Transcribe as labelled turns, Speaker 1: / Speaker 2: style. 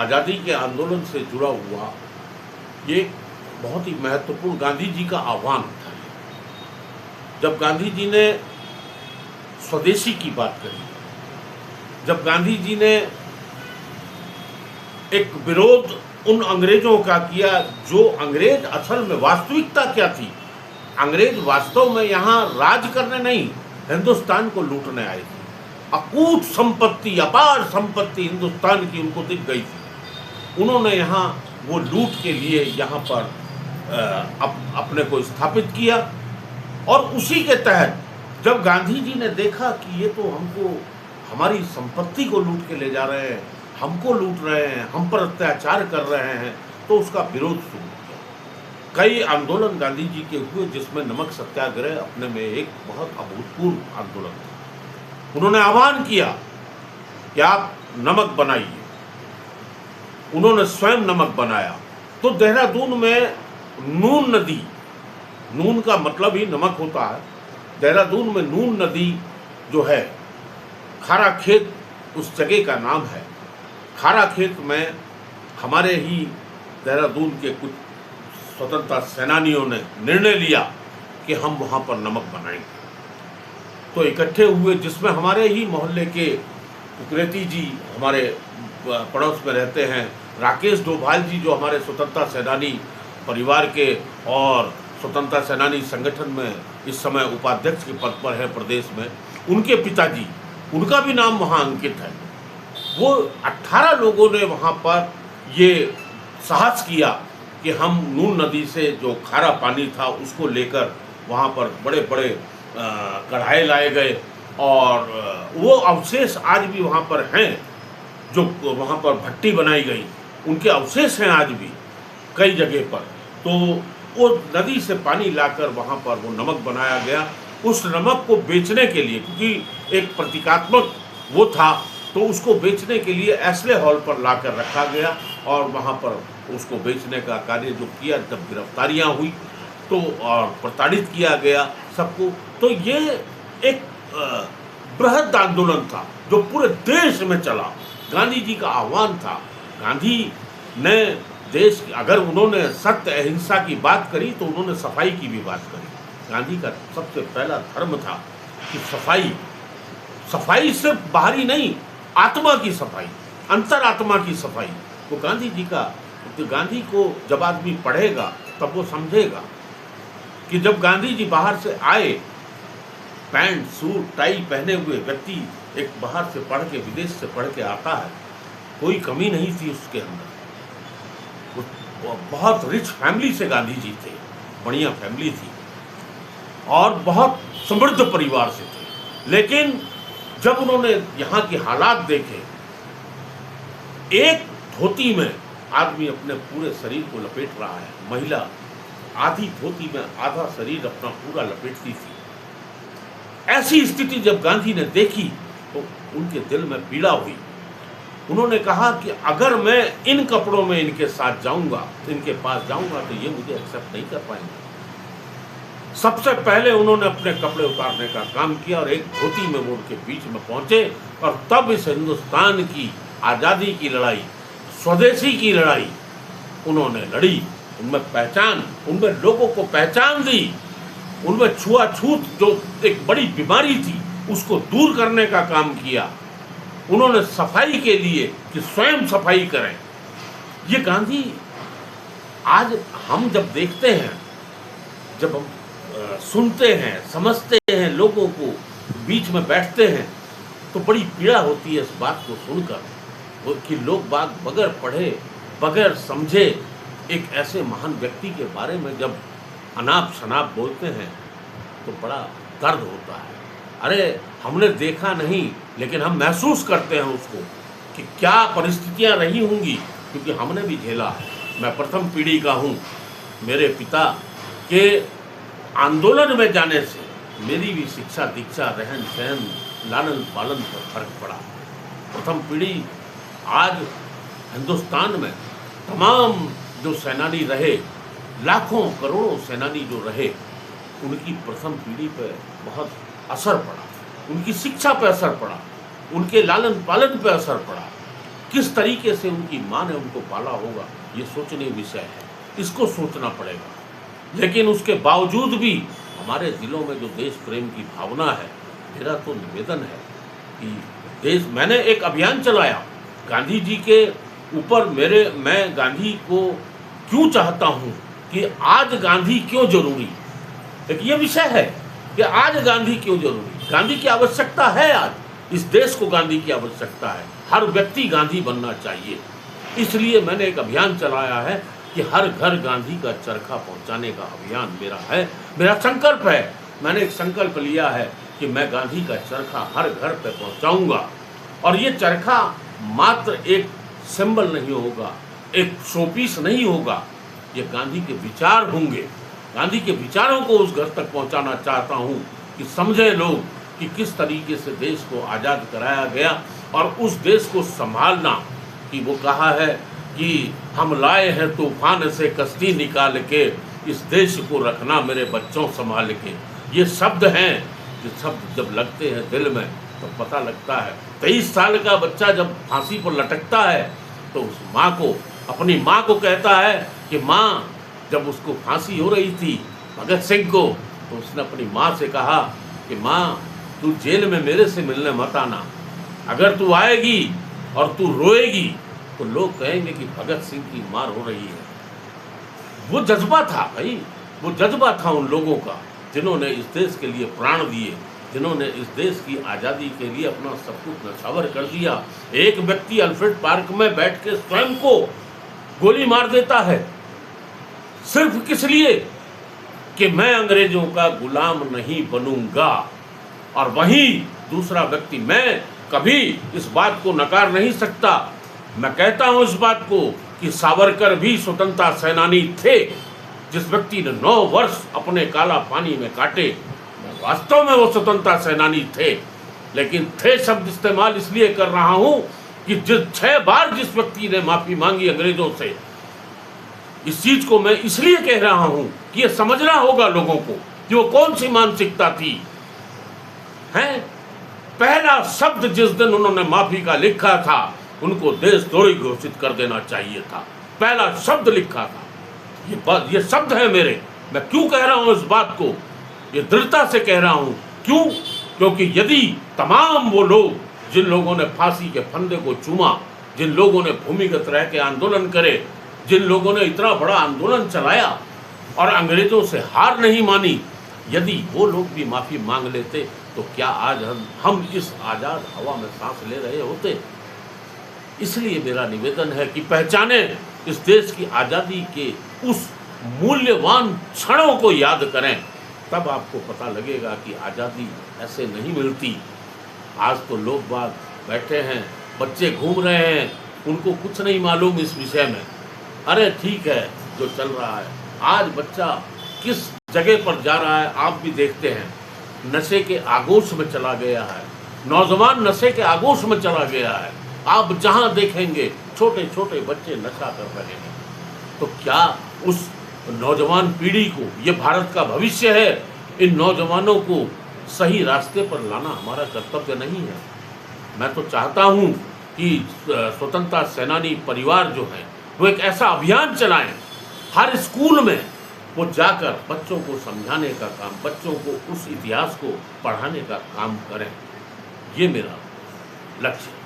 Speaker 1: आज़ादी के आंदोलन से जुड़ा हुआ ये बहुत ही महत्वपूर्ण गांधी जी का आह्वान था। जब गांधी जी ने स्वदेशी की बात करी, जब गांधी जी ने एक विरोध उन अंग्रेजों का किया जो अंग्रेज असल में वास्तविकता क्या थी, अंग्रेज वास्तव में यहाँ राज करने नहीं हिंदुस्तान को लूटने आए थे। अकूत संपत्ति, अपार संपत्ति हिंदुस्तान की उनको दिख गई थी। उन्होंने यहाँ वो लूट के लिए यहाँ पर अपने को स्थापित किया और उसी के तहत जब गांधी जी ने देखा कि ये तो हमको हमारी संपत्ति को लूट के ले जा रहे हैं, हमको लूट रहे हैं, हम पर अत्याचार कर रहे हैं, तो उसका विरोध शुरू किया। कई आंदोलन गांधी जी के हुए जिसमें नमक सत्याग्रह अपने में एक बहुत अभूतपूर्व आंदोलन था। उन्होंने आह्वान किया कि आप नमक बनाइए। उन्होंने स्वयं नमक बनाया। तो देहरादून में नून नदी, नून का मतलब ही नमक होता है, देहरादून में नून नदी जो है, खारा खेत उस जगह का नाम है। खारा खेत में हमारे ही देहरादून के कुछ स्वतंत्रता सेनानियों ने निर्णय लिया कि हम वहाँ पर नमक बनाएंगे। तो इकट्ठे हुए, जिसमें हमारे ही मोहल्ले के उकरेती जी हमारे पड़ोस में रहते हैं, राकेश डोभाल जी जो हमारे स्वतंत्रता सेनानी परिवार के और स्वतंत्रता सेनानी संगठन में इस समय उपाध्यक्ष के पद पर है प्रदेश में, उनके पिताजी, उनका भी नाम वहाँ अंकित है। वो 18 लोगों ने वहाँ पर ये साहस किया कि हम नून नदी से जो खारा पानी था उसको लेकर वहाँ पर बड़े बड़े कढ़ाई लाए गए और वो अवशेष आज भी वहाँ पर हैं। जो वहाँ पर भट्टी बनाई गई उनके अवशेष हैं आज भी कई जगह पर। तो वो नदी से पानी लाकर वहाँ पर वो नमक बनाया गया। उस नमक को बेचने के लिए, क्योंकि एक प्रतीकात्मक वो था, तो उसको बेचने के लिए एस्ले हॉल पर लाकर रखा गया और वहाँ पर उसको बेचने का कार्य जो किया, जब गिरफ्तारियाँ हुई तो और प्रताड़ित किया गया सबको। तो ये एक बृहद आंदोलन था जो पूरे देश में चला। गांधी जी का आह्वान था। गांधी ने देश, अगर उन्होंने सत्य अहिंसा की बात करी तो उन्होंने सफाई की भी बात करी। गांधी का सबसे पहला धर्म था कि सफाई सिर्फ बाहरी नहीं, आत्मा की सफाई, अंतरात्मा की सफाई। तो गांधी जी का, तो गांधी को जब आदमी पढ़ेगा तब वो समझेगा कि जब गांधी जी बाहर से आए, पैंट सूट टाई पहने हुए व्यक्ति एक बाहर से पढ़ के, विदेश से पढ़ के आता है, कोई कमी नहीं थी उसके अंदर। वो बहुत रिच फैमिली से गांधी जी थे, बढ़िया फैमिली थी और बहुत समृद्ध परिवार से थे। लेकिन जब उन्होंने यहाँ के हालात देखे, एक धोती में आदमी अपने पूरे शरीर को लपेट रहा है, महिला आधी धोती में आधा शरीर अपना पूरा लपेटती थी। ऐसी स्थिति जब गांधी ने देखी तो उनके दिल में पीड़ा हुई। उन्होंने कहा कि अगर मैं इन कपड़ों में इनके साथ जाऊंगा, इनके पास जाऊंगा, तो ये मुझे एक्सेप्ट नहीं कर पाएंगे। सबसे पहले उन्होंने अपने कपड़े उतारने का काम किया और एक धोती में वो उनके बीच में पहुंचे और तब इस हिंदुस्तान की आज़ादी की लड़ाई, स्वदेशी की लड़ाई उन्होंने लड़ी। उनमें पहचान, उनमें लोगों को पहचान दी, उनमें छुआछूत जो एक बड़ी बीमारी थी उसको दूर करने का काम किया। उन्होंने सफाई के लिए कि स्वयं सफाई करें। ये गांधी आज हम जब देखते हैं, जब हम सुनते हैं, समझते हैं, लोगों को बीच में बैठते हैं, तो बड़ी पीड़ा होती है इस बात को सुनकर कि लोग बात बगैर पढ़े, बगैर समझे एक ऐसे महान व्यक्ति के बारे में जब अनाप शनाप बोलते हैं तो बड़ा दर्द होता है। अरे हमने देखा नहीं, लेकिन हम महसूस करते हैं उसको कि क्या परिस्थितियां रही होंगी, क्योंकि हमने भी झेला है। मैं प्रथम पीढ़ी का हूँ। मेरे पिता के आंदोलन में जाने से मेरी भी शिक्षा दीक्षा, रहन सहन, लालन पालन पर फर्क पड़ा। प्रथम पीढ़ी आज हिंदुस्तान में तमाम जो सेनानी रहे, लाखों करोड़ों सेनानी जो रहे, उनकी प्रथम पीढ़ी पर बहुत असर पड़ा, उनकी शिक्षा पर असर पड़ा, उनके लालन पालन पर असर पड़ा। किस तरीके से उनकी माँ ने उनको पाला होगा, ये सोचनीय विषय है, इसको सोचना पड़ेगा। लेकिन उसके बावजूद भी हमारे ज़िलों में जो देश प्रेम की भावना है, मेरा तो निवेदन है कि मैंने एक अभियान चलाया गांधी जी के ऊपर। मैं गांधी को क्यों चाहता हूँ, कि आज गांधी क्यों जरूरी, एक ये विषय है कि आज गांधी क्यों जरूरी। गांधी की आवश्यकता है, आज इस देश को गांधी की आवश्यकता है, हर व्यक्ति गांधी बनना चाहिए। इसलिए मैंने एक अभियान चलाया है कि हर घर गांधी का चरखा पहुंचाने का अभियान मेरा है, मेरा संकल्प है। मैंने एक संकल्प लिया है कि मैं गांधी का चरखा हर घर पे पहुंचाऊंगा। और ये चरखा मात्र एक सिंबल नहीं होगा, एक शोपीस नहीं होगा, ये गांधी के विचार होंगे। गांधी के विचारों को उस घर तक पहुंचाना चाहता हूं कि समझे लोग कि किस तरीके से देश को आज़ाद कराया गया और उस देश को संभालना। कि वो कहा है कि हम लाए हैं तूफान से कश्ती निकाल के, इस देश को रखना मेरे बच्चों संभाल के। ये शब्द हैं, ये शब्द जब लगते हैं दिल में तो पता लगता है। 23 साल का बच्चा जब फांसी पर लटकता है तो उस माँ को, अपनी माँ को कहता है कि माँ, जब उसको फांसी हो रही थी भगत सिंह को, तो उसने अपनी माँ से कहा कि माँ, तू जेल में मेरे से मिलने मत आना, अगर तू आएगी और तू रोएगी तो लोग कहेंगे कि भगत सिंह की मार हो रही है। वो जज्बा था भाई, वो जज्बा था उन लोगों का जिन्होंने इस देश के लिए प्राण दिए, जिन्होंने इस देश की आज़ादी के लिए अपना सब कुछ नछावर कर दिया। एक व्यक्ति अल्फ्रेड पार्क में बैठ के स्वयं को गोली मार देता है, सिर्फ किस लिए कि मैं अंग्रेजों का गुलाम नहीं बनूंगा। और वहीं दूसरा व्यक्ति, मैं कभी इस बात को नकार नहीं सकता, मैं कहता हूं इस बात को कि सावरकर भी स्वतंत्रता सेनानी थे। जिस व्यक्ति ने 9 वर्ष अपने काला पानी में काटे, वास्तव में वो स्वतंत्रता सेनानी थे। लेकिन थे शब्द इस्तेमाल इसलिए कर रहा हूं कि 6 बार जिस व्यक्ति ने माफी मांगी अंग्रेजों से, इस चीज को मैं इसलिए कह रहा हूं कि ये समझना होगा लोगों को कि वो कौन सी मानसिकता थी। हैं, पहला शब्द जिस दिन उन्होंने माफी का लिखा था, उनको देशद्रोही घोषित कर देना चाहिए था। पहला शब्द लिखा था। ये शब्द है मेरे। मैं क्यों कह रहा हूं इस बात को, ये दृढ़ता से कह रहा हूं। क्यों? क्योंकि यदि तमाम वो लोग जिन लोगों ने फांसी के फंदे को चूमा, जिन लोगों ने भूमिगत रह के आंदोलन करे, जिन लोगों ने इतना बड़ा आंदोलन चलाया और अंग्रेजों से हार नहीं मानी, यदि वो लोग भी माफी मांग लेते तो क्या आज हम इस आज़ाद हवा में सांस ले रहे होते। इसलिए मेरा निवेदन है कि पहचाने इस देश की आज़ादी के उस मूल्यवान क्षणों को याद करें, तब आपको पता लगेगा कि आज़ादी ऐसे नहीं मिलती। आज तो लोग बाग बैठे हैं, बच्चे घूम रहे हैं, उनको कुछ नहीं मालूम इस विषय में। अरे ठीक है जो चल रहा है, आज बच्चा किस जगह पर जा रहा है आप भी देखते हैं, नशे के आगोश में चला गया है, नौजवान नशे के आगोश में चला गया है। आप जहां देखेंगे छोटे छोटे बच्चे नशा कर रहे हैं। तो क्या उस नौजवान पीढ़ी को, ये भारत का भविष्य है, इन नौजवानों को सही रास्ते पर लाना हमारा कर्तव्य नहीं है? मैं तो चाहता हूं कि स्वतंत्रता सेनानी परिवार जो है वो एक ऐसा अभियान चलाएं, हर स्कूल में वो जाकर बच्चों को समझाने का काम, बच्चों को उस इतिहास को पढ़ाने का काम करें। ये मेरा लक्ष्य है।